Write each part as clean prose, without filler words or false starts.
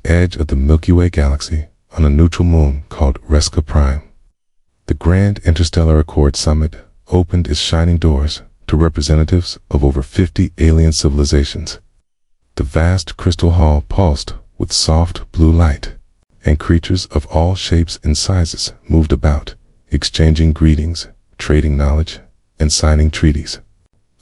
edge of the Milky Way galaxy on a neutral moon called Resca Prime. The Grand Interstellar Accord Summit opened its shining doors to representatives of over 50 alien civilizations. The vast crystal hall pulsed with soft blue light, and creatures of all shapes and sizes moved about, exchanging greetings, trading knowledge, and signing treaties.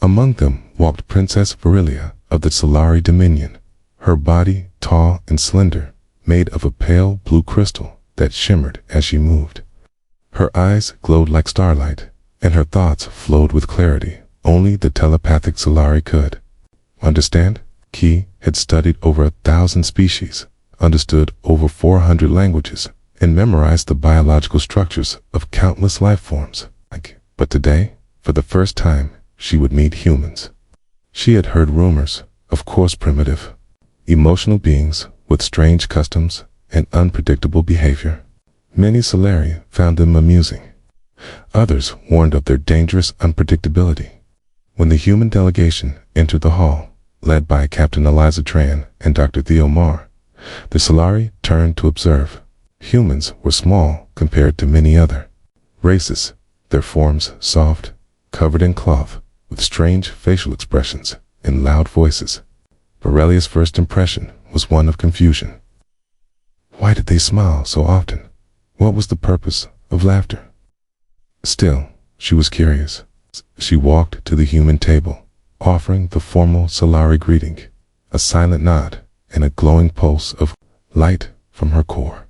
Among them walked Princess Virelia of the Solari Dominion, her body tall and slender, made of a pale blue crystal that shimmered as she moved. Her eyes glowed like starlight, and her thoughts flowed with clarity only the telepathic Solari could. Understand? Key had studied over 1,000 species, understood over 400 languages, and memorized the biological structures of countless life forms. But today, for the first time, she would meet humans. She had heard rumors, of course primitive, emotional beings with strange customs and unpredictable behavior. Many Solari found them amusing. Others warned of their dangerous unpredictability. When the human delegation entered the hall, led by Captain Eliza Tran and Dr. Theo Marr, the Solari turned to observe. Humans were small compared to many other races, their forms soft, covered in cloth, with strange facial expressions and loud voices. Virelia's first impression was one of confusion. Why did they smile so often? What was the purpose of laughter? Still, she was curious. She walked to the human table, offering the formal Solari greeting, a silent nod, and a glowing pulse of light from her core.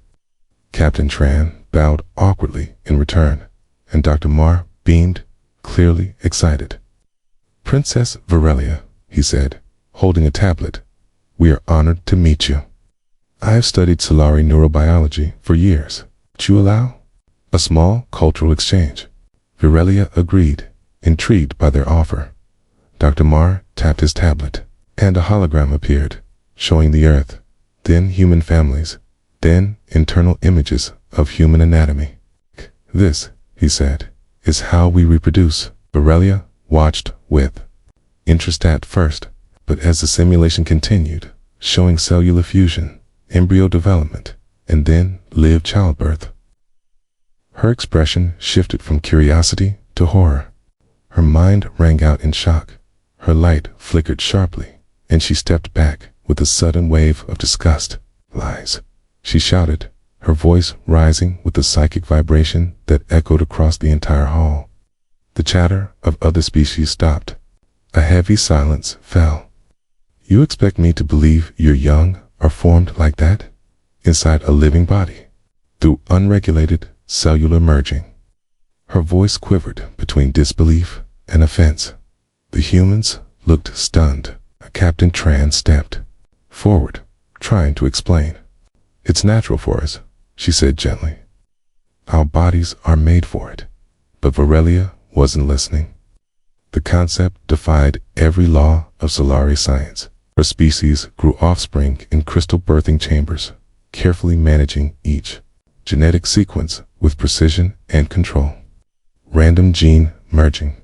Captain Tran bowed awkwardly in return, and Dr. Marr beamed, clearly excited. Princess Virelia, he said, holding a tablet, we are honored to meet you. I have studied Solari neurobiology for years. Would you allow a small cultural exchange? Virelia agreed, intrigued by their offer. Dr. Marr tapped his tablet, and a hologram appeared, showing the Earth, then human families, then internal images of human anatomy. This, he said, is how we reproduce. Virelia watched with interest at first, but as the simulation continued, showing cellular fusion, embryo development, and then live childbirth, her expression shifted from curiosity to horror. Her mind rang out in shock. Her light flickered sharply, and she stepped back with a sudden wave of disgust. Lies, she shouted, her voice rising with a psychic vibration that echoed across the entire hall. The chatter of other species stopped. A heavy silence fell. You expect me to believe your young are formed like that? Inside a living body? Through unregulated cellular merging? Her voice quivered between disbelief and offense. The humans looked stunned. Captain Tran stepped forward, trying to explain. It's natural for us, she said gently. Our bodies are made for it. But Virelia wasn't listening. The concept defied every law of Solari science. Her species grew offspring in crystal birthing chambers, carefully managing each genetic sequence with precision and control. Random gene merging,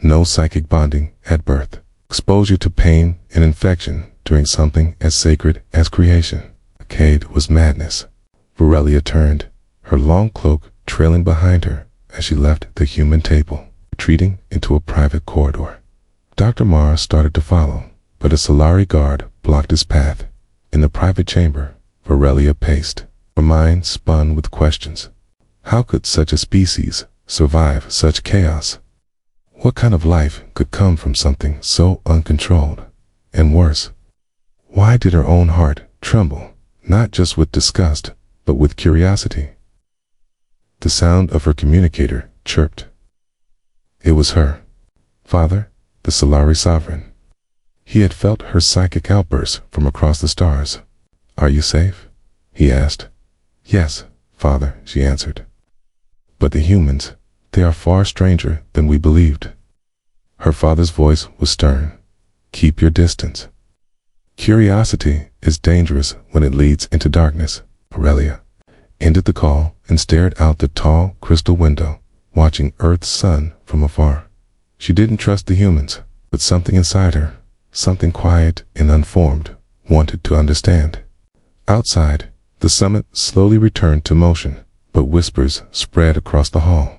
no psychic bonding at birth, exposure to pain and infection during something as sacred as creation. Cade was madness. Virelia turned, her long cloak trailing behind her as she left the human table, retreating into a private corridor. Dr. Marr started to follow, but a Solari guard blocked his path. In the private chamber, Virelia paced, her mind spun with questions. How could such a species survive such chaos? What kind of life could come from something so uncontrolled? And worse, why did her own heart tremble, not just with disgust, but with curiosity? The sound of her communicator chirped. It was her father, the Solari sovereign. He had felt her psychic outbursts from across the stars. Are you safe? He asked. Yes, father, she answered. But the humans, they are far stranger than we believed. Her father's voice was stern. Keep your distance. Curiosity is dangerous when it leads into darkness. Virelia ended the call and stared out the tall crystal window, watching Earth's sun from afar. She didn't trust the humans, but something inside her, something quiet and unformed, wanted to understand. Outside, the summit slowly returned to motion, but whispers spread across the hall.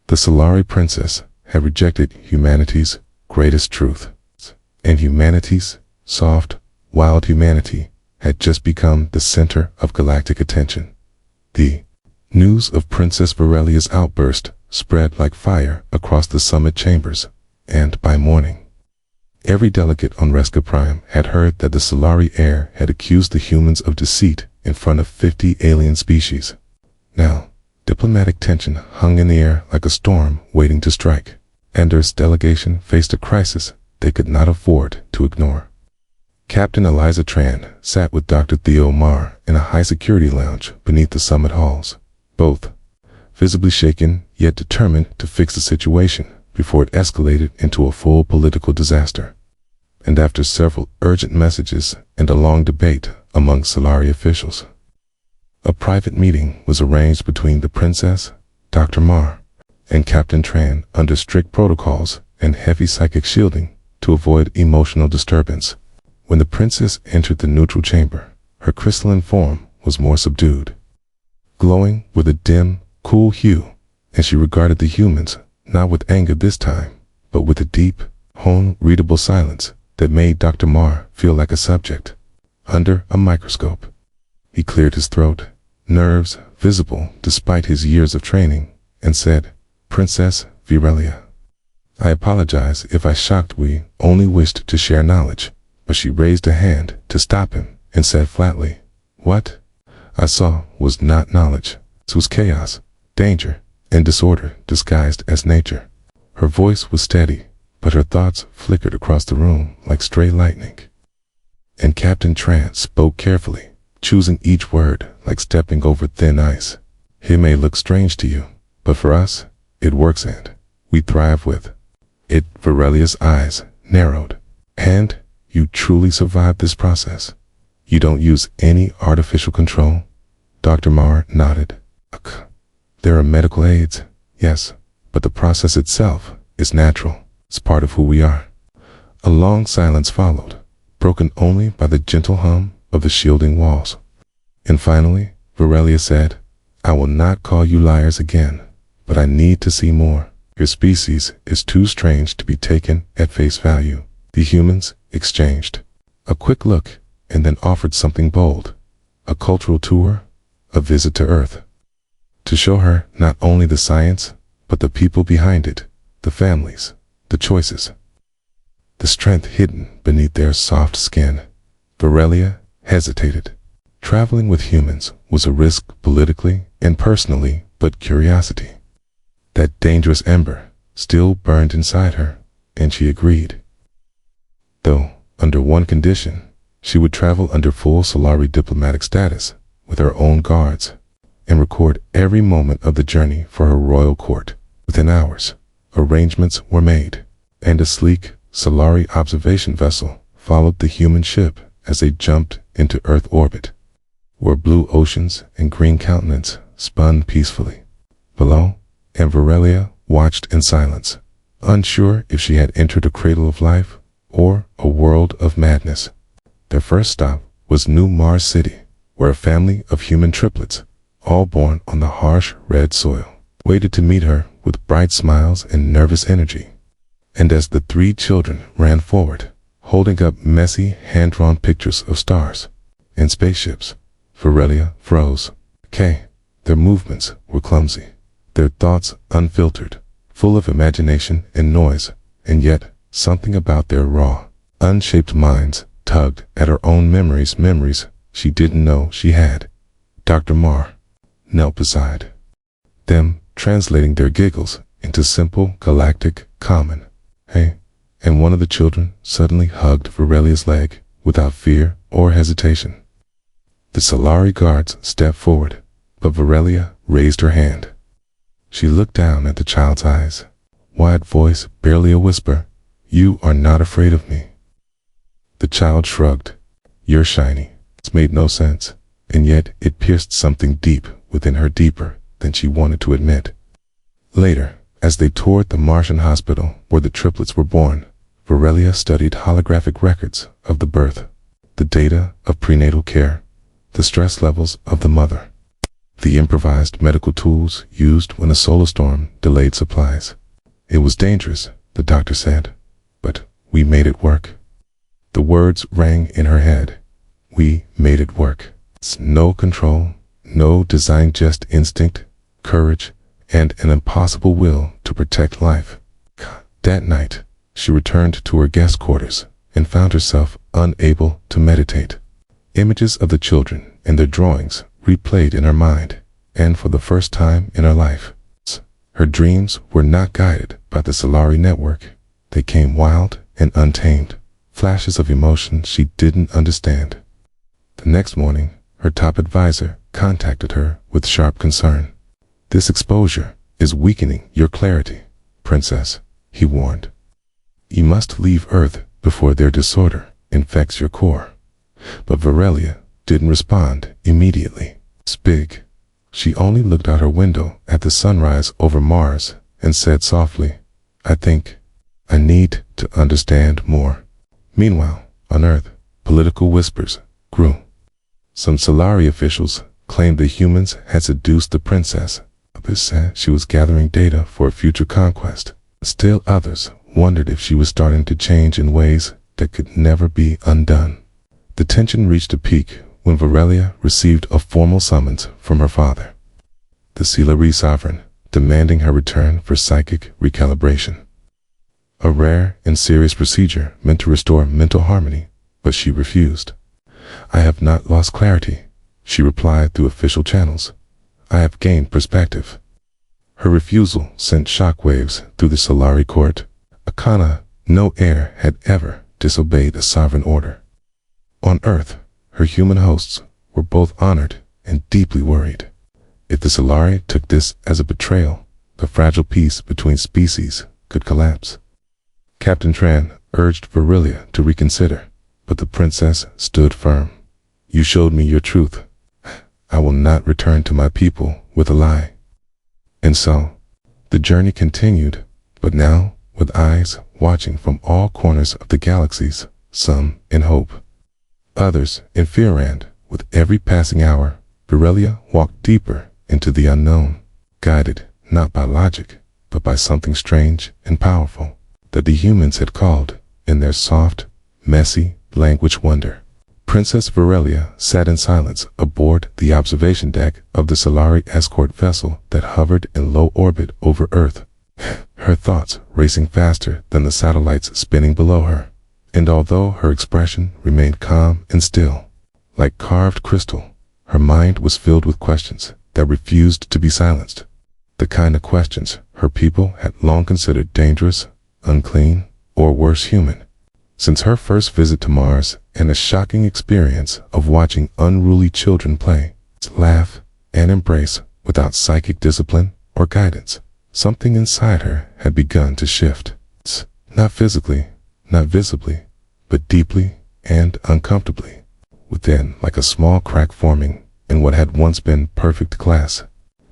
The Solari princess had rejected humanity's greatest truth, and humanity's soft, wild humanity had just become the center of galactic attention. The news of Princess Virelia's outburst spread like fire across the summit chambers, and by morning, every delegate on Reska Prime had heard that the Solari heir had accused the humans of deceit in front of 50 alien species. Now, diplomatic tension hung in the air like a storm waiting to strike, and Earth's delegation faced a crisis they could not afford to ignore. Captain Eliza Tran sat with Dr. Theo Marr in a high-security lounge beneath the summit halls, both visibly shaken yet determined to fix the situation before it escalated into a full political disaster. And after several urgent messages and a long debate among Solari officials, a private meeting was arranged between the princess, Dr. Marr, and Captain Tran under strict protocols and heavy psychic shielding to avoid emotional disturbance. When the princess entered the neutral chamber, her crystalline form was more subdued, glowing with a dim, cool hue, and she regarded the humans not with anger this time, but with a deep, readable silence that made Dr. Marr feel like a subject under a microscope. He cleared his throat, nerves visible despite his years of training, and said, "Princess Virelia, I apologize if I shocked. We only wished to share knowledge." But she raised a hand to stop him and said flatly, "What I saw was not knowledge. It was chaos, danger, and disorder disguised as nature." Her voice was steady, but her thoughts flickered across the room like stray lightning. And Captain Tran spoke carefully, choosing each word like stepping over thin ice. "It may look strange to you, but for us, it works and we thrive with it." Virelia's eyes narrowed. "And you truly survived this process? You don't use any artificial control?" Dr. Marr nodded. "There are medical aids, yes, but the process itself is natural. It's part of who we are." A long silence followed, broken only by the gentle hum of the shielding walls. And finally, Virelia said, "I will not call you liars again, but I need to see more. Your species is too strange to be taken at face value." The humans exchanged a quick look and then offered something bold: a cultural tour, a visit to Earth, to show her not only the science, but the people behind it, the families, the choices, the strength hidden beneath their soft skin. Virelia hesitated. Traveling with humans was a risk politically and personally, but curiosity, that dangerous ember, still burned inside her, and she agreed. Though, under one condition, she would travel under full Solari diplomatic status, with her own guards, and record every moment of the journey for her royal court. Within hours, arrangements were made, and a sleek Solari observation vessel followed the human ship as they jumped into Earth orbit, where blue oceans and green continents spun peacefully below, and Virelia watched in silence, unsure if she had entered a cradle of life or a world of madness. Their first stop was New Mars City, where a family of human triplets, all born on the harsh red soil, waited to meet her with bright smiles and nervous energy. And as the three children ran forward, holding up messy, hand-drawn pictures of stars and spaceships, Virelia froze. Their movements were clumsy, their thoughts unfiltered, full of imagination and noise, and yet something about their raw, unshaped minds tugged at her own memories she didn't know she had. Dr. Marr knelt beside them, translating their giggles into simple galactic common "hey," and one of the children suddenly hugged Virelia's leg without fear or hesitation. The Solari guards stepped forward, but Virelia raised her hand. She looked down at the child's eyes, wide voice barely a whisper, "You are not afraid of me." The child shrugged. "You're shiny." It made no sense, and yet it pierced something deep within her, deeper than she wanted to admit. Later, as they toured the Martian hospital where the triplets were born, Virelia studied holographic records of the birth, the data of prenatal care, the stress levels of the mother, the improvised medical tools used when a solar storm delayed supplies. It was dangerous, the doctor said, but we made it work. The words rang in her head. We made it work. No control, no design, just instinct, courage, and an impossible will to protect life. That night, she returned to her guest quarters and found herself unable to meditate. Images of the children and their drawings replayed in her mind, and for the first time in her life, her dreams were not guided by the Solari network. They came wild and untamed, flashes of emotion she didn't understand. The next morning, her top advisor contacted her with sharp concern. This exposure is weakening your clarity, Princess, he warned. You must leave Earth before their disorder infects your core. But Varelia didn't respond immediately. Spig. She only looked out her window at the sunrise over Mars and said softly, I think I need to understand more. Meanwhile, on Earth, political whispers grew. Some Solari officials claimed the humans had seduced the princess. Others said she was gathering data for a future conquest. Still others wondered if she was starting to change in ways that could never be undone. The tension reached a peak when Varelia received a formal summons from her father, the Solari sovereign, demanding her return for psychic recalibration. A rare and serious procedure meant to restore mental harmony, but she refused. I have not lost clarity, she replied through official channels. I have gained perspective. Her refusal sent shockwaves through the Solari court. Akana, no heir had ever disobeyed a sovereign order. On Earth, her human hosts were both honored and deeply worried. If the Solari took this as a betrayal, the fragile peace between species could collapse. Captain Tran urged Varelia to reconsider, but the princess stood firm. You showed me your truth. I will not return to my people with a lie. And so, the journey continued, but now with eyes watching from all corners of the galaxies, some in hope, others in fear, and with every passing hour, Varelia walked deeper into the unknown, guided not by logic, but by something strange and powerful that the humans had called, in their soft, messy language, wonder. Princess Varelia sat in silence aboard the observation deck of the Solari escort vessel that hovered in low orbit over Earth, her thoughts racing faster than the satellites spinning below her. And although her expression remained calm and still, like carved crystal, her mind was filled with questions that refused to be silenced. The kind of questions her people had long considered dangerous, unclean, or worse, human. Since her first visit to Mars and the shocking experience of watching unruly children play, laugh, and embrace without psychic discipline or guidance, something inside her had begun to shift. Not physically, not visibly, but deeply and uncomfortably, within, like a small crack forming in what had once been perfect glass.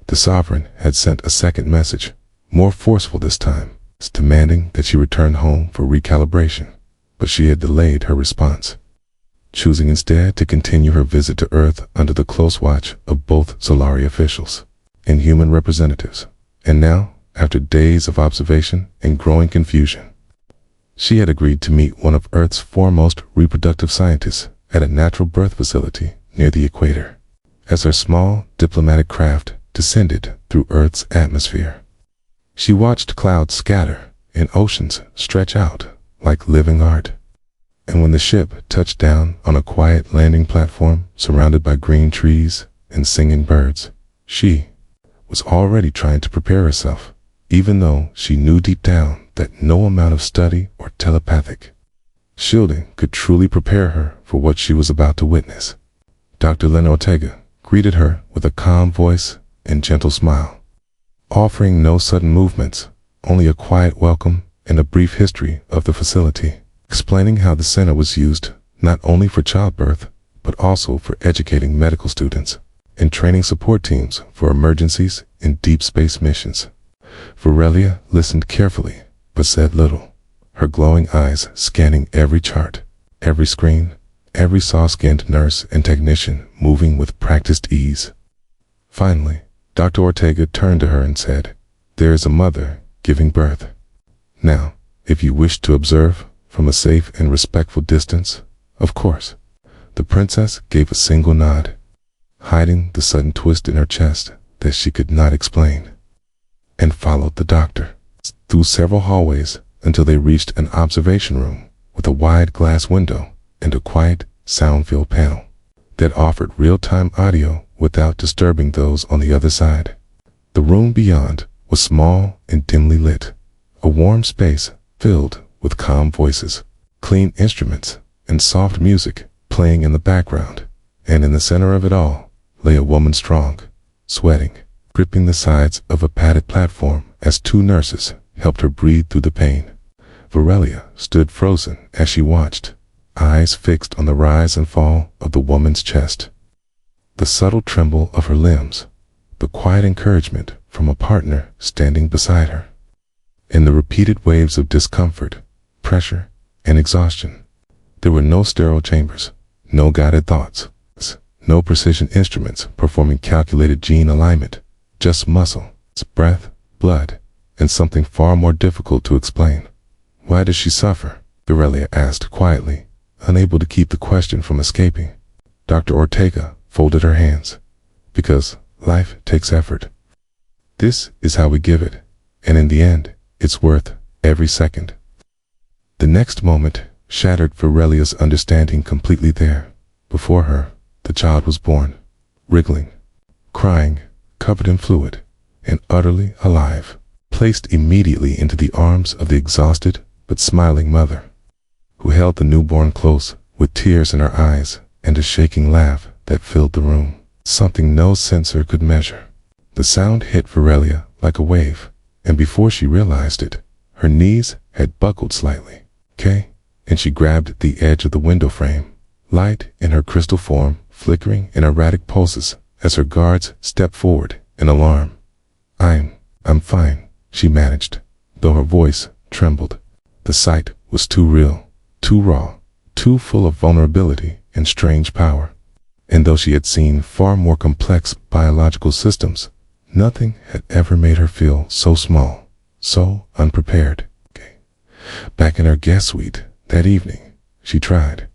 The sovereign had sent a second message, more forceful this time, demanding that she return home for recalibration, but she had delayed her response, choosing instead to continue her visit to Earth under the close watch of both Solari officials and human representatives. And now, after days of observation and growing confusion, she had agreed to meet one of Earth's foremost reproductive scientists at a natural birth facility near the equator. As her small diplomatic craft descended through Earth's atmosphere, she watched clouds scatter and oceans stretch out like living art. And when the ship touched down on a quiet landing platform surrounded by green trees and singing birds, she was already trying to prepare herself, even though she knew deep down that no amount of study or telepathic shielding could truly prepare her for what she was about to witness. Dr. Lena Ortega greeted her with a calm voice and gentle smile, offering no sudden movements, only a quiet welcome and a brief history of the facility, explaining how the center was used not only for childbirth, but also for educating medical students and training support teams for emergencies and deep space missions. Varelia listened carefully, but said little, her glowing eyes scanning every chart, every screen, every soft-skinned nurse and technician moving with practiced ease. Finally, Dr. Ortega turned to her and said, "There is a mother giving birth. Now, if you wish to observe from a safe and respectful distance, of course." The princess gave a single nod, hiding the sudden twist in her chest that she could not explain, and followed the doctor through several hallways until they reached an observation room with a wide glass window and a quiet, sound-filled panel that offered real-time audio without disturbing those on the other side. The room beyond was small and dimly lit, a warm space filled with calm voices, clean instruments, and soft music playing in the background, and in the center of it all lay a woman strong, sweating, gripping the sides of a padded platform as two nurses helped her breathe through the pain. Varelia stood frozen as she watched, eyes fixed on the rise and fall of the woman's chest. The subtle tremble of her limbs, the quiet encouragement from a partner standing beside her, and the repeated waves of discomfort, pressure, and exhaustion. There were no sterile chambers, no guided thoughts, no precision instruments performing calculated gene alignment, just muscle, breath, blood, and something far more difficult to explain. "Why does she suffer?" Varelia asked quietly, unable to keep the question from escaping. Dr. Ortega folded her hands. "Because life takes effort. This is how we give it, and in the end, it's worth every second." The next moment shattered Varelia's understanding completely. There, before her, the child was born, wriggling, crying, covered in fluid, and utterly alive, placed immediately into the arms of the exhausted but smiling mother, who held the newborn close with tears in her eyes and a shaking laugh that filled the room, something no sensor could measure. The sound hit Varelia like a wave, and before she realized it, her knees had buckled slightly, and she grabbed the edge of the window frame, light in her crystal form flickering in erratic pulses as her guards stepped forward in alarm. I'm fine," she managed, though her voice trembled. The sight was too real, too raw, too full of vulnerability and strange power. And though she had seen far more complex biological systems, nothing had ever made her feel so small, so unprepared. Back in her guest suite that evening, she tried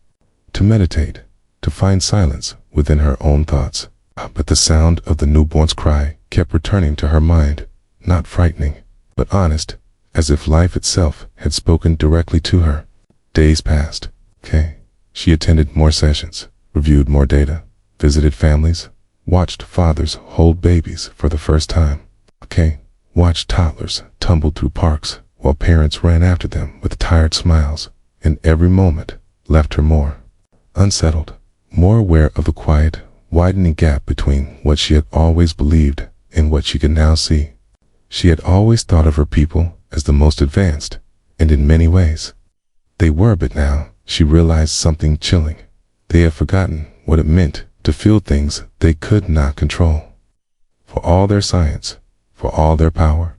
to meditate, to find silence within her own thoughts. But the sound of the newborn's cry kept returning to her mind, not frightening, but honest, as if life itself had spoken directly to her. Days passed. She attended more sessions, reviewed more data, visited families, watched fathers hold babies for the first time. Watched toddlers tumble through parks while parents ran after them with tired smiles, and every moment left her more unsettled, more aware of the quiet, widening gap between what she had always believed and what she could now see. She had always thought of her people as the most advanced, and in many ways they were, but now she realized something chilling. They had forgotten what it meant to feel things they could not control. For all their science, for all their power,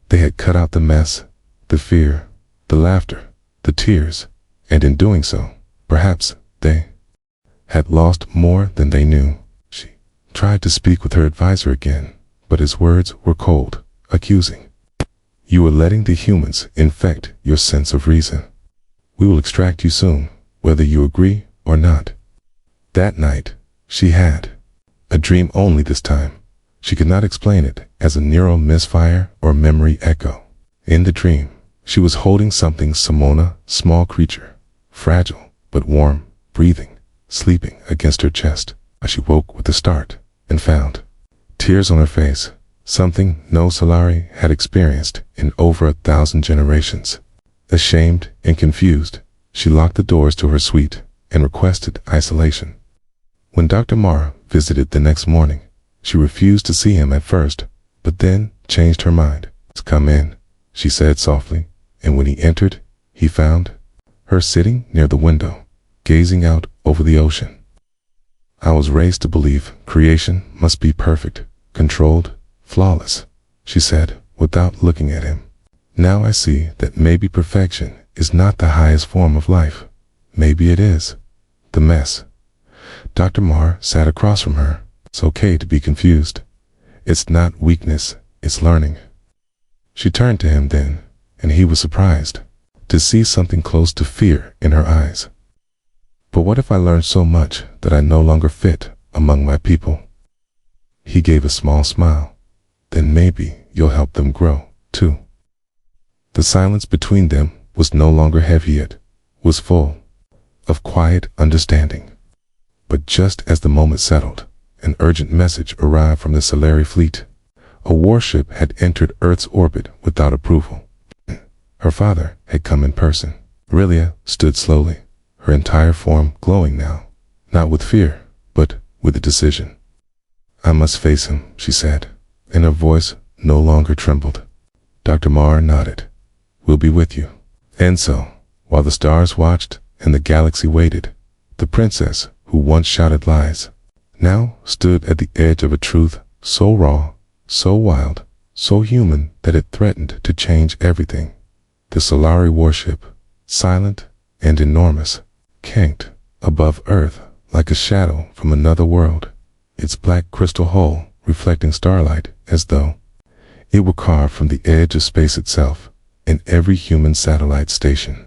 they had cut out the mess, the fear, the laughter, the tears, and in doing so, perhaps they had lost more than they knew. She tried to speak with her advisor again, but his words were cold, accusing. "You are letting the humans infect your sense of reason. We will extract you soon, whether you agree or not." That night, she had a dream, only this time she could not explain it as a neural misfire or memory echo. In the dream, she was holding something, Simona, small creature, fragile but warm, breathing, sleeping against her chest. She woke with a start and found tears on her face, something no Solari had experienced in over 1,000 generations. Ashamed and confused, she locked the doors to her suite and requested isolation. When Dr. Mara visited the next morning, she refused to see him at first, but then changed her mind. "Come in," she said softly, and when he entered, he found her sitting near the window, gazing out over the ocean. "I was raised to believe creation must be perfect, controlled, flawless," she said without looking at him. "Now I see that maybe perfection is not the highest form of life. Maybe it is the mess. Dr. Marr sat across from her. It's okay to be confused. It's not weakness, it's learning. She turned to him then, and he was surprised to see something close to fear in her eyes. But what if I learn so much that I no longer fit among my people? He gave a small smile. Then maybe you'll help them grow, too. The silence between them was no longer heavy, it was full of quiet understanding. But just as the moment settled, an urgent message arrived from the Solari fleet. A warship had entered Earth's orbit without approval. Her father had come in person. Aurelia stood slowly, her entire form glowing now, not with fear, but with a decision. I must face him, she said, and her voice no longer trembled. Dr. Marr nodded. We'll be with you. And so, while the stars watched and the galaxy waited, the princess, who once shouted lies, now stood at the edge of a truth so raw, so wild, so human that it threatened to change everything. The Solari warship, silent and enormous, canked above Earth like a shadow from another world, its black crystal hull reflecting starlight as though it were carved from the edge of space itself. And every human satellite station,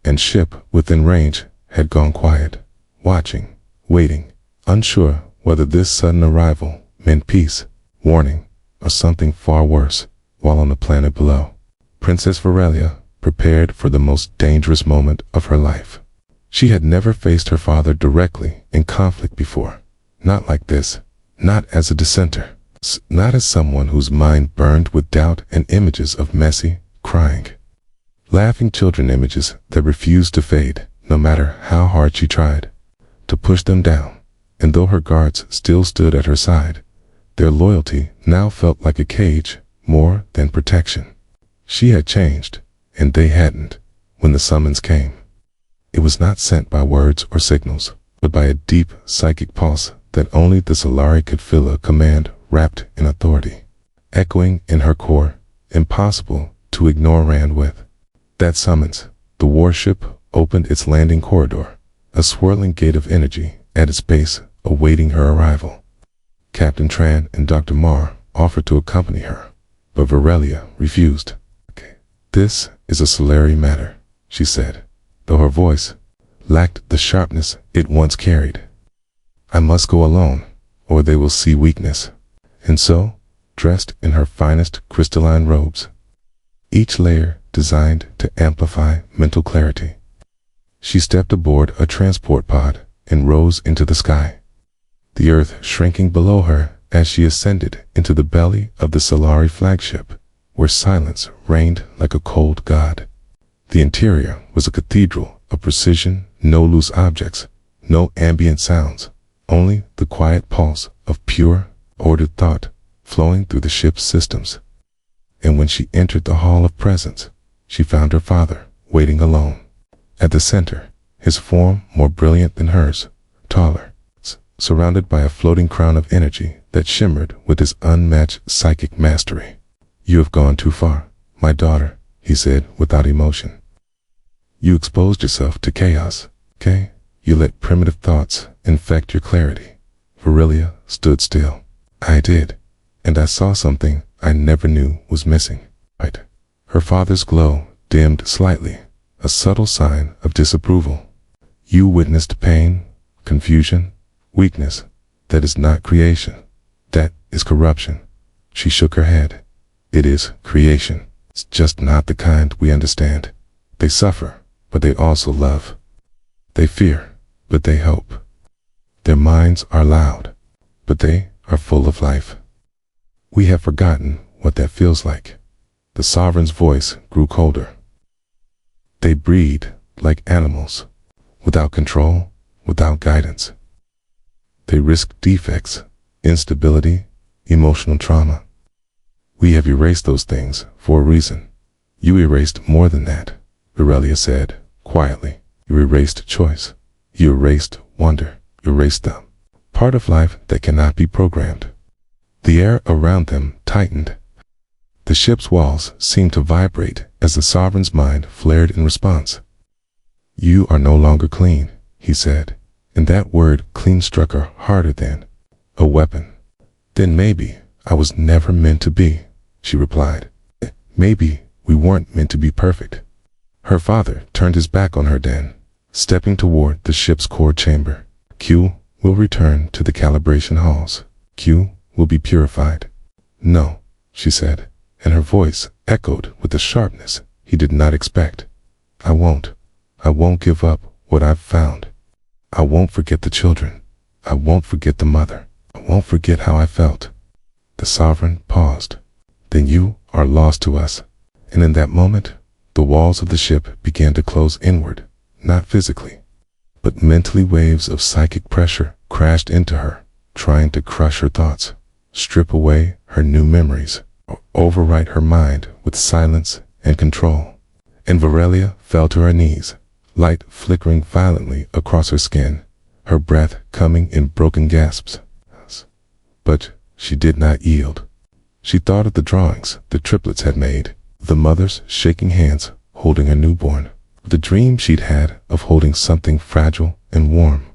and ship within range had gone quiet, watching, waiting, unsure whether this sudden arrival meant peace, warning, or something far worse. While on the planet below, Princess Aurelia prepared for the most dangerous moment of her life. She had never faced her father directly in conflict before. Not like this, not as a dissenter, not as someone whose mind burned with doubt and images of messy, crying, laughing children, images that refused to fade, no matter how hard she tried to push them down. And though her guards still stood at her side, their loyalty now felt like a cage more than protection. She had changed, and they hadn't. When the summons came, it was not sent by words or signals, but by a deep psychic pulse that only the Solari could feel, a command wrapped in authority, echoing in her core, impossible to ignore. Ran with that summons, the warship opened its landing corridor, a swirling gate of energy at its base awaiting her arrival. Captain Tran and Dr. Marr offered to accompany her, but Aurelia refused. This is a Solari matter, she said, though her voice lacked the sharpness it once carried. I must go alone, or they will see weakness. And so, dressed in her finest crystalline robes, each layer designed to amplify mental clarity, she stepped aboard a transport pod and rose into the sky, the Earth shrinking below her as she ascended into the belly of the Solari flagship, where silence reigned like a cold god. The interior was a cathedral of precision, no loose objects, no ambient sounds, only the quiet pulse of pure, ordered thought flowing through the ship's systems. And when she entered the hall of presence, she found her father waiting alone. At the center, his form more brilliant than hers, taller, surrounded by a floating crown of energy that shimmered with his unmatched psychic mastery. You have gone too far, my daughter, he said without emotion. You exposed yourself to chaos, You let primitive thoughts infect your clarity. Aurelia stood still. I did, and I saw something I never knew was missing. Her father's glow dimmed slightly, a subtle sign of disapproval. You witnessed pain, confusion, weakness. That is not creation. That is corruption. She shook her head. It is creation. It's just not the kind we understand. They suffer, but they also love. They fear, but they hope. Their minds are loud, but they are full of life. We have forgotten what that feels like. The sovereign's voice grew colder. They breed like animals, without control, without guidance. They risk defects, instability, emotional trauma. We have erased those things for a reason. You erased more than that, Aurelia said, quietly. You erased choice. You erased wonder. You erased the part of life that cannot be programmed. The air around them tightened. The ship's walls seemed to vibrate as the sovereign's mind flared in response. You are no longer clean, he said, and that word clean struck her harder than a weapon. Then maybe I was never meant to be, she replied. Maybe we weren't meant to be perfect. Her father turned his back on her then, stepping toward the ship's core chamber. Q will return to the calibration halls. Q will be purified. No, she said, and her voice echoed with the sharpness he did not expect. I won't give up what I've found. I won't forget the children. I won't forget the mother. I won't forget how I felt. The sovereign paused. Then you are lost to us. And in that moment, the walls of the ship began to close inward, not physically, but mentally. Waves of psychic pressure crashed into her, trying to crush her thoughts, strip away her new memories, or overwrite her mind with silence and control. And Varelia fell to her knees, light flickering violently across her skin, her breath coming in broken gasps. But she did not yield. She thought of the drawings the triplets had made, the mother's shaking hands holding a newborn, the dream she'd had of holding something fragile and warm.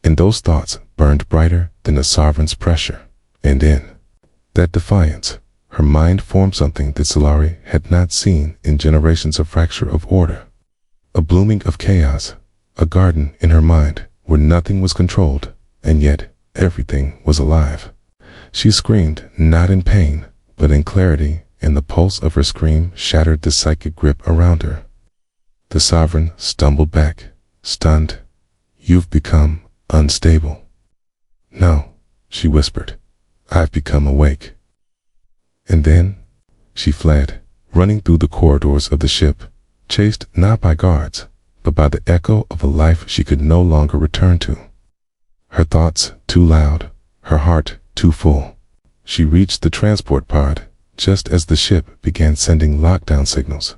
And those thoughts burned brighter than the sovereign's pressure. And in that defiance, her mind formed something that Solari had not seen in generations. A fracture of order, a blooming of chaos, a garden in her mind where nothing was controlled, and yet everything was alive. She screamed, not in pain, but in clarity, and the pulse of her scream shattered the psychic grip around her. The sovereign stumbled back, stunned. You've become unstable. No, she whispered. I've become awake. And then she fled, running through the corridors of the ship, chased not by guards, but by the echo of a life she could no longer return to. Her thoughts too loud, her heart too full. She reached the transport pod just as the ship began sending lockdown signals.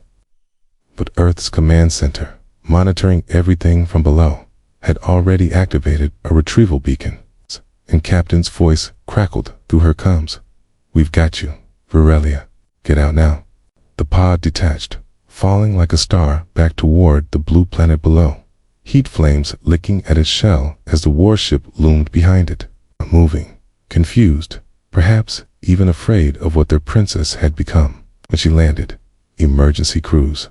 But Earth's command center, monitoring everything from below, had already activated a retrieval beacon, and Captain's voice crackled through her comms. We've got you, Varelia. Get out now. The pod detached, falling like a star back toward the blue planet below, heat flames licking at its shell as the warship loomed behind it, moving, confused, perhaps even afraid of what their princess had become. When she landed, emergency crews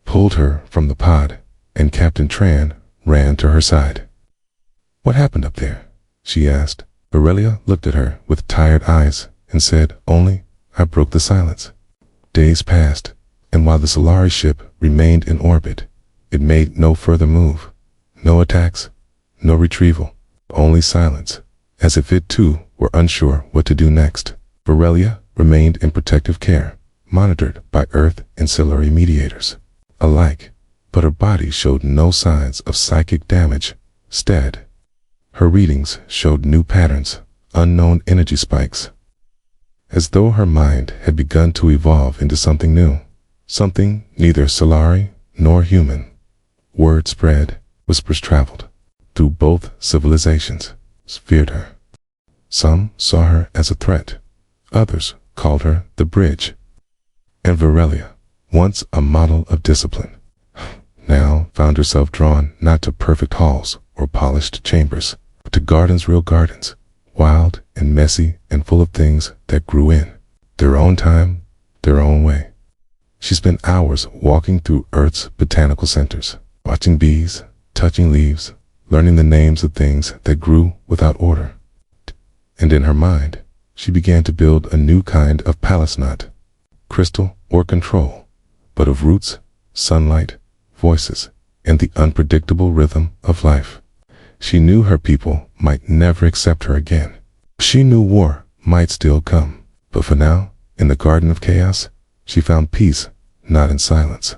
pulled her from the pod, and Captain Tran ran to her side. What happened up there? She asked. Varelia looked at her with tired eyes and said, Only I broke the silence. Days passed, and while the Solari ship remained in orbit, it made no further move. No attacks, no retrieval, only silence, as if it too were unsure what to do next. Varelia remained in protective care, monitored by Earth and Solari mediators alike, but her body showed no signs of psychic damage. Instead, her readings showed new patterns, unknown energy spikes, as though her mind had begun to evolve into something new, something neither Solari nor human. Word spread, whispers traveled through both civilizations, feared her. Some saw her as a threat, others called her the bridge. And Varelia, once a model of discipline, now found herself drawn not to perfect halls or polished chambers, but to gardens, real gardens, wild and messy and full of things that grew in their own time, their own way. She spent hours walking through Earth's botanical centers, watching bees, touching leaves, learning the names of things that grew without order. And in her mind, she began to build a new kind of palace, not crystal or control, but of roots, sunlight, voices, and the unpredictable rhythm of life. She knew her people might never accept her again. She knew war might still come, but for now, in the Garden of Chaos, she found peace, not in silence,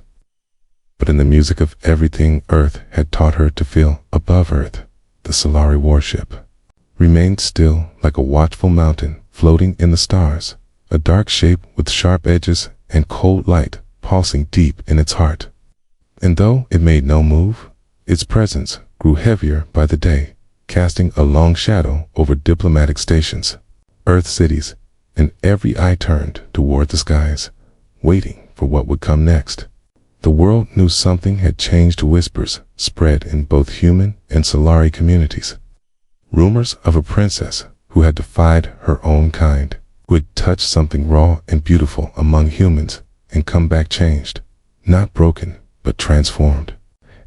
but in the music of everything Earth had taught her to feel. Above Earth, the Solari warship remained still like a watchful mountain floating in the stars, a dark shape with sharp edges and cold light pulsing deep in its heart. And though it made no move, its presence grew heavier by the day, casting a long shadow over diplomatic stations, Earth cities, and every eye turned toward the skies, waiting for what would come next. The world knew something had changed. Whispers spread in both human and Solari communities. Rumors of a princess who had defied her own kind, who had touched something raw and beautiful among humans and come back changed, not broken, but transformed.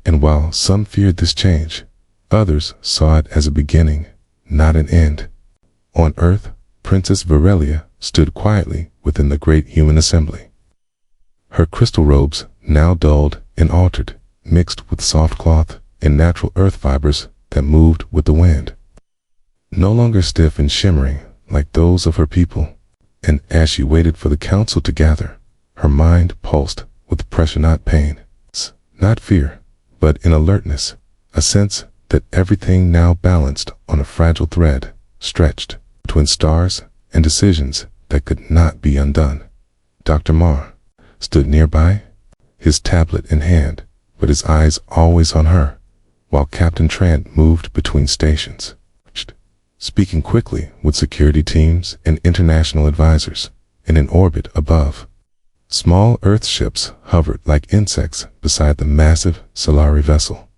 And while some feared this change, others saw it as a beginning, not an end. On Earth, Princess Virelia stood quietly within the great human assembly. Her crystal robes, now dulled and altered, mixed with soft cloth and natural earth fibers that moved with the wind. No longer stiff and shimmering like those of her people, and as she waited for the council to gather, her mind pulsed with pressure, not pain, not fear, but in alertness, a sense that everything now balanced on a fragile thread, stretched between stars and decisions that could not be undone. Dr. Marr stood nearby, his tablet in hand, but his eyes always on her, while Captain Trant moved between stations, speaking quickly with security teams and international advisors. And in orbit above, small Earth ships hovered like insects beside the massive Solari vessel,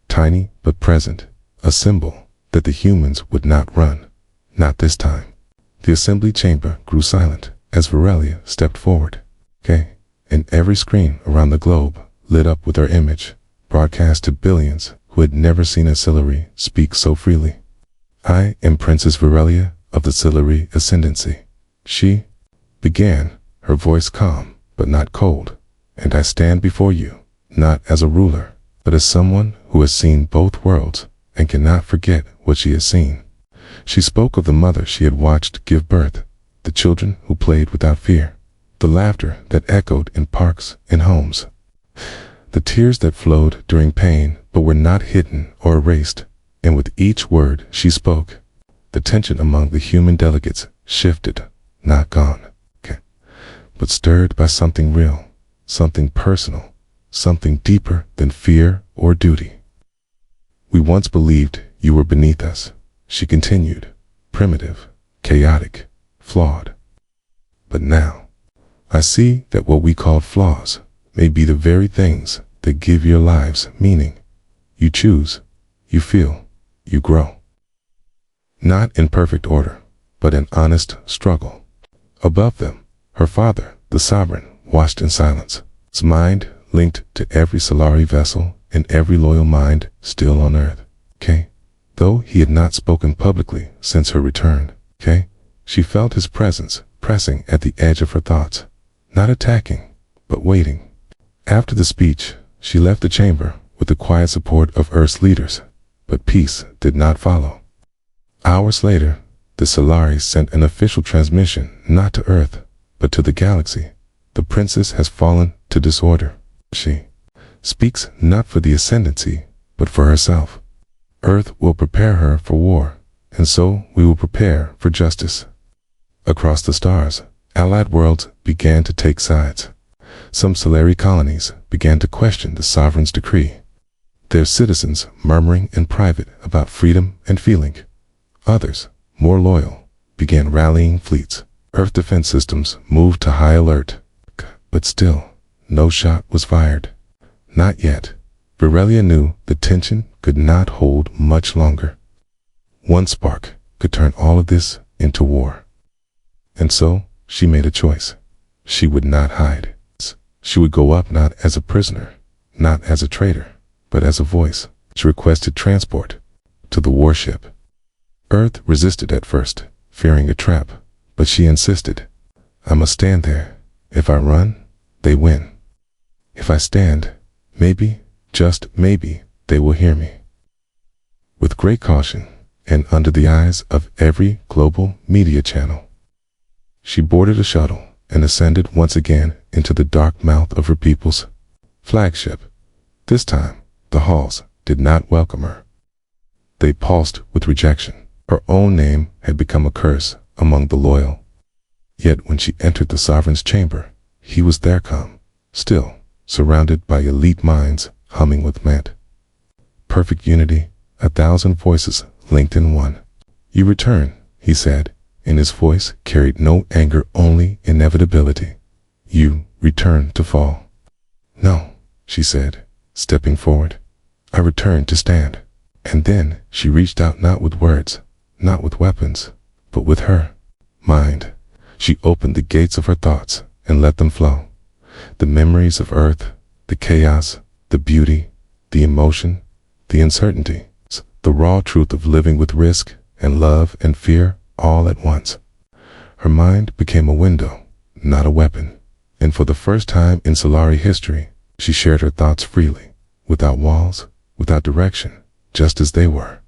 tiny but present, a symbol that the humans would not run, not this time. The assembly chamber grew silent as Virelia stepped forward, and every screen around the globe lit up with her image, broadcast to billions who had never seen a Silari speak so freely. "I am Princess Virelia of the Silari Ascendancy," she began, her voice calm but not cold, "and I stand before you, not as a ruler, but as someone who has seen both worlds and cannot forget what she has seen." She spoke of the mother she had watched give birth, the children who played without fear, the laughter that echoed in parks and homes, the tears that flowed during pain but were not hidden or erased. And with each word she spoke, the tension among the human delegates shifted, not gone, but stirred by something real, something personal, something deeper than fear or duty. "We once believed you were beneath us," she continued, "primitive, chaotic, flawed. But now, I see that what we called flaws may be the very things that give your lives meaning. You choose, you feel, you grow. Not in perfect order, but in honest struggle." Above them, her father, the sovereign, watched in silence, his mind linked to every Solari vessel and every loyal mind still on Earth. Though he had not spoken publicly since her return, she felt his presence pressing at the edge of her thoughts, not attacking, but waiting. After the speech, she left the chamber with the quiet support of Earth's leaders, but peace did not follow. Hours later, the Solari sent an official transmission not to Earth, but to the galaxy. "The princess has fallen to disorder," she speaks not for the ascendancy, but for herself. "Earth will prepare her for war, and so we will prepare for justice." Across the stars, allied worlds began to take sides. Some Solari colonies began to question the sovereign's decree, their citizens murmuring in private about freedom and feeling. Others, more loyal, began rallying fleets. Earth defense systems moved to high alert, but still, no shot was fired. Not yet. Virelia knew the tension could not hold much longer. One spark could turn all of this into war. And so, she made a choice. She would not hide. She would go up not as a prisoner, not as a traitor, but as a voice. She requested transport to the warship. Earth resisted at first, fearing a trap, but she insisted, "I must stand there. If I run, they win. If I stand, maybe, just maybe, they will hear me." With great caution, and under the eyes of every global media channel, she boarded a shuttle and ascended once again into the dark mouth of her people's flagship. This time, the halls did not welcome her. They pulsed with rejection. Her own name had become a curse among the loyal. Yet when she entered the sovereign's chamber, he was there calm, still, surrounded by elite minds humming with ment. Perfect unity, 1,000 voices linked in one. "You return," he said, and his voice carried no anger, only inevitability. "You return to fall." "No," she said, stepping forward. I returned to stand. And then she reached out, not with words, not with weapons, but with her mind. She opened the gates of her thoughts and let them flow. The memories of Earth, the chaos, the beauty, the emotion, the uncertainty, the raw truth of living with risk and love and fear all at once. Her mind became a window, not a weapon. And for the first time in Solari history, she shared her thoughts freely, without walls, without direction, just as they were.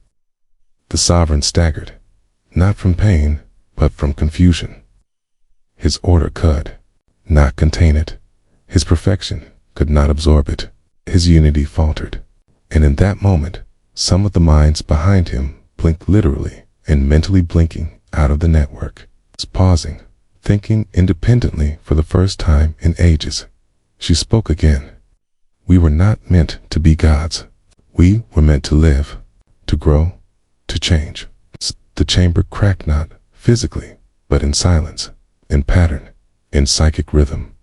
The sovereign staggered, not from pain, but from confusion. His order could not contain it. His perfection could not absorb it. His unity faltered. And in that moment, some of the minds behind him blinked, literally and mentally blinking out of the network, pausing, thinking independently for the first time in ages. She spoke again. We were not meant to be gods. We were meant to live, to grow, to change. The chamber cracked, not physically, but in silence, in pattern, in psychic rhythm.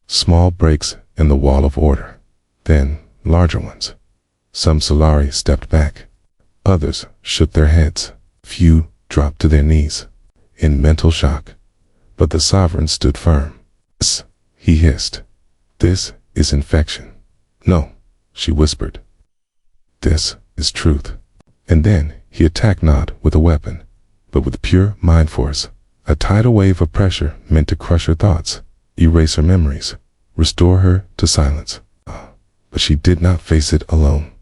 Small breaks in the wall of order, then larger ones. Some Solari stepped back. Others shook their heads. Few dropped to their knees, in mental shock. But the sovereign stood firm. "This," he hissed. "This is infection." "No," she whispered. "This is truth." And then he attacked, not with a weapon, but with pure mind force. A tidal wave of pressure meant to crush her thoughts, erase her memories, restore her to silence. But she did not face it alone.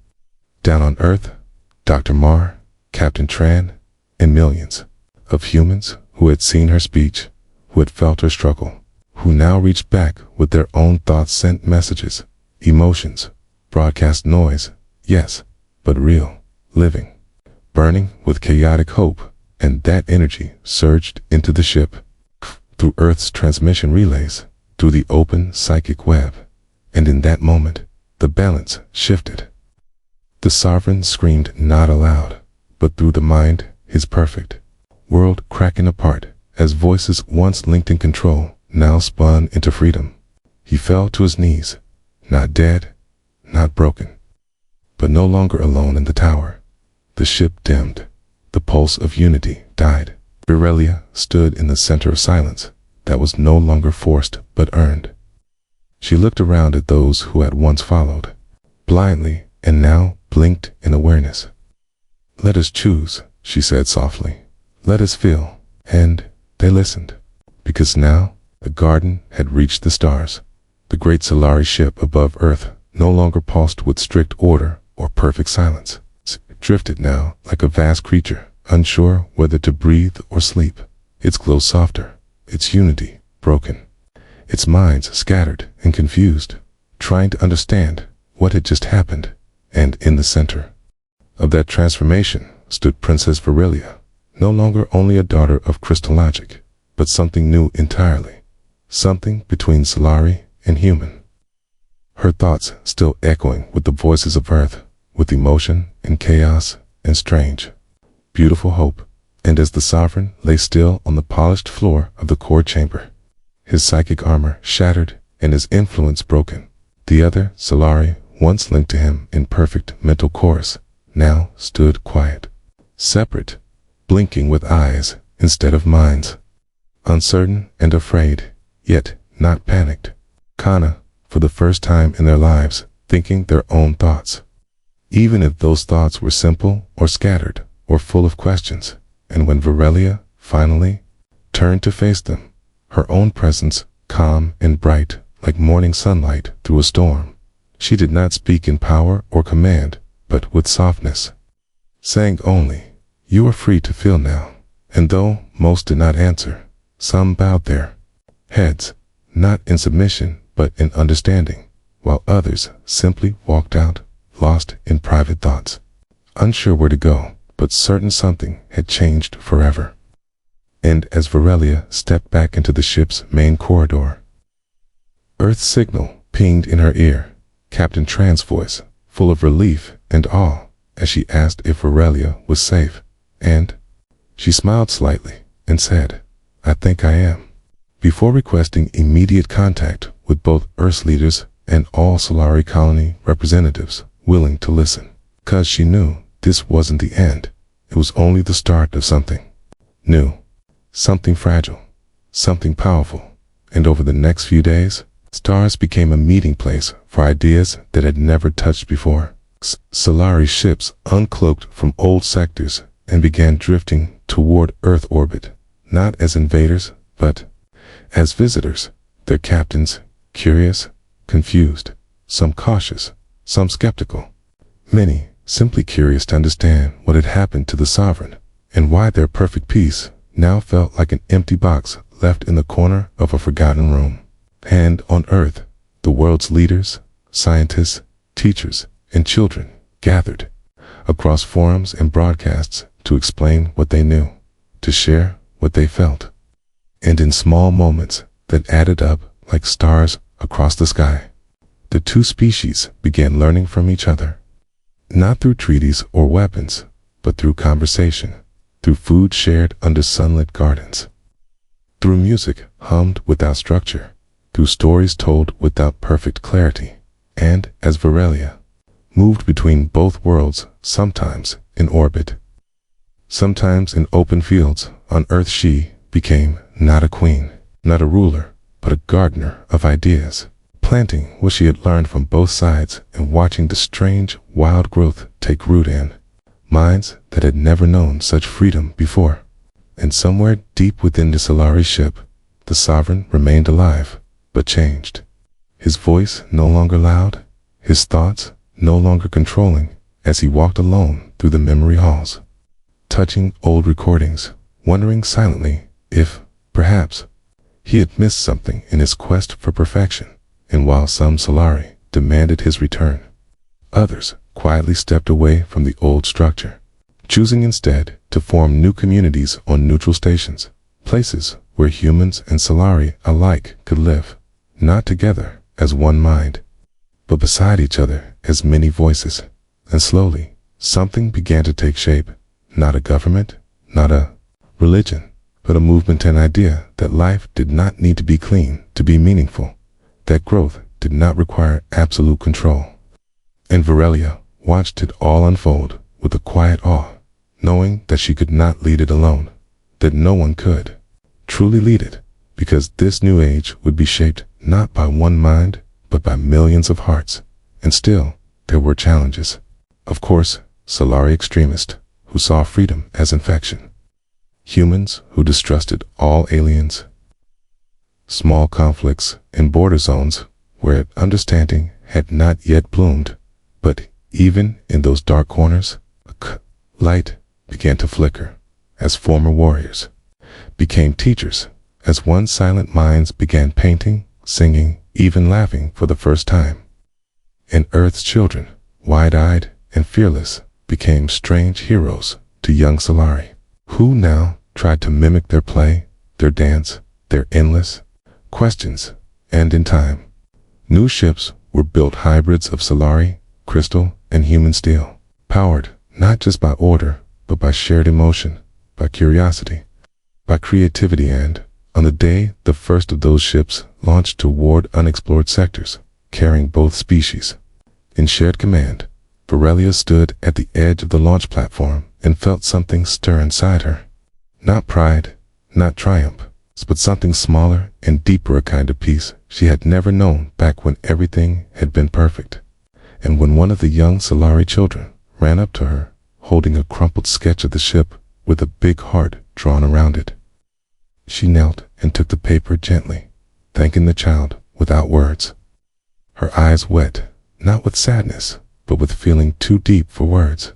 Down on Earth, Dr. Marr, Captain Tran, and millions of humans who had seen her speech, who had felt her struggle, who now reached back with their own thoughts, sent messages, emotions, broadcast noise, yes, but real, living, burning with chaotic hope. And that energy surged into the ship, through Earth's transmission relays, through the open psychic web. And in that moment, the balance shifted. The sovereign screamed, not aloud, but through the mind, his perfect world cracking apart, as voices once linked in control now spun into freedom. He fell to his knees, not dead, not broken, but no longer alone in the tower. The ship dimmed. The pulse of unity died. Virelia stood in the center of silence that was no longer forced but earned. She looked around at those who had once followed, blindly, and now blinked in awareness. "Let us choose," she said softly. "Let us feel." And they listened, because now the garden had reached the stars. The great Solari ship above Earth no longer pulsed with strict order or perfect silence. It drifted now like a vast creature, unsure whether to breathe or sleep. Its glow softer, its unity broken, its minds scattered and confused, trying to understand what had just happened. And in the center of that transformation stood Princess Virelia, no longer only a daughter of crystal logic, but something new entirely, something between Solari and human. Her thoughts still echoing with the voices of Earth, with emotion and chaos and strange, beautiful hope. And as the sovereign lay still on the polished floor of the core chamber, his psychic armor shattered and his influence broken, the other Solari, once linked to him in perfect mental chorus, now stood quiet, separate, blinking with eyes instead of minds, uncertain and afraid, yet not panicked. Kana, for the first time in their lives, thinking their own thoughts, even if those thoughts were simple or scattered or full of questions. And when Virelia finally turned to face them, her own presence calm and bright like morning sunlight through a storm, she did not speak in power or command, but with softness, saying only, "You are free to feel now." And though most did not answer, some bowed their heads, not in submission but in understanding, while others simply walked out, lost in private thoughts, unsure where to go, but certain something had changed forever. And as Virelia stepped back into the ship's main corridor, Earth's signal pinged in her ear, Captain Tran's voice, full of relief and awe, as she asked if Virelia was safe. And she smiled slightly and said, "I think I am," before requesting immediate contact with both Earth's leaders and all Solari colony representatives willing to listen. because she knew this wasn't the end. It was only the start of something new, something fragile, something powerful. And over the next few days, stars became a meeting place for ideas that had never touched before. Solari ships uncloaked from old sectors and began drifting toward Earth orbit, not as invaders, but as visitors. Their captains, curious, confused, some cautious, some skeptical. Many simply curious to understand what had happened to the sovereign and why their perfect peace now felt like an empty box left in the corner of a forgotten room. And on Earth, the world's leaders, scientists, teachers, and children gathered across forums and broadcasts to explain what they knew, to share what they felt. And in small moments that added up like stars across the sky, the two species began learning from each other, not through treaties or weapons, but through conversation, through food shared under sunlit gardens, through music hummed without structure, through stories told without perfect clarity. And as Varelia moved between both worlds, sometimes in orbit, sometimes in open fields on Earth, she became not a queen, not a ruler, but a gardener of ideas, planting what she had learned from both sides and watching the strange, wild growth take root in minds that had never known such freedom before. And somewhere deep within the Solari ship, the sovereign remained alive, but changed. His voice no longer loud, his thoughts no longer controlling, as he walked alone through the memory halls, touching old recordings, wondering silently if, perhaps, he had missed something in his quest for perfection. And while some Solari demanded his return, others quietly stepped away from the old structure, choosing instead to form new communities on neutral stations, places where humans and Solari alike could live, not together as one mind, but beside each other as many voices. And slowly, something began to take shape, not a government, not a religion, but a movement and idea that life did not need to be clean to be meaningful, that growth did not require absolute control. And Varelia watched it all unfold with a quiet awe, knowing that she could not lead it alone, that no one could truly lead it, because this new age would be shaped not by one mind, but by millions of hearts. And still, there were challenges. Of course, Solari extremists who saw freedom as infection, humans who distrusted all aliens, small conflicts in border zones where understanding had not yet bloomed. But even in those dark corners, a light began to flicker as former warriors became teachers, as one silent minds began painting, singing, even laughing for the first time. And Earth's children, wide-eyed and fearless, became strange heroes to young Solari, who now tried to mimic their play, their dance, their endless questions. And in time, new ships were built, hybrids of Solari, crystal, and human steel, powered not just by order, but by shared emotion, by curiosity, by creativity. And on the day the first of those ships launched toward unexplored sectors, carrying both species in shared command, Varelia stood at the edge of the launch platform and felt something stir inside her. Not pride, not triumph, but something smaller and deeper, a kind of peace she had never known back when everything had been perfect. And when one of the young Solari children ran up to her, holding a crumpled sketch of the ship with a big heart drawn around it, she knelt and took the paper gently, thanking the child without words, her eyes wet, not with sadness, but with feeling too deep for words.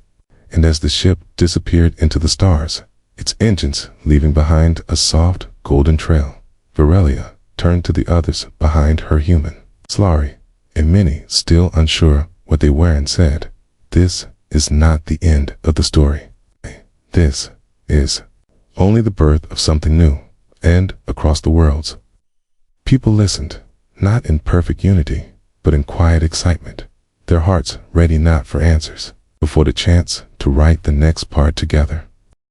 And as the ship disappeared into the stars, its engines leaving behind a soft, golden trail, Varelia turned to the others behind her, human Solari, and many still unsure what they were, and said, "This is not the end of the story. This is only the birth of something new." And across the worlds, people listened, not in perfect unity, but in quiet excitement, their hearts ready not for answers, but for the chance to write the next part together.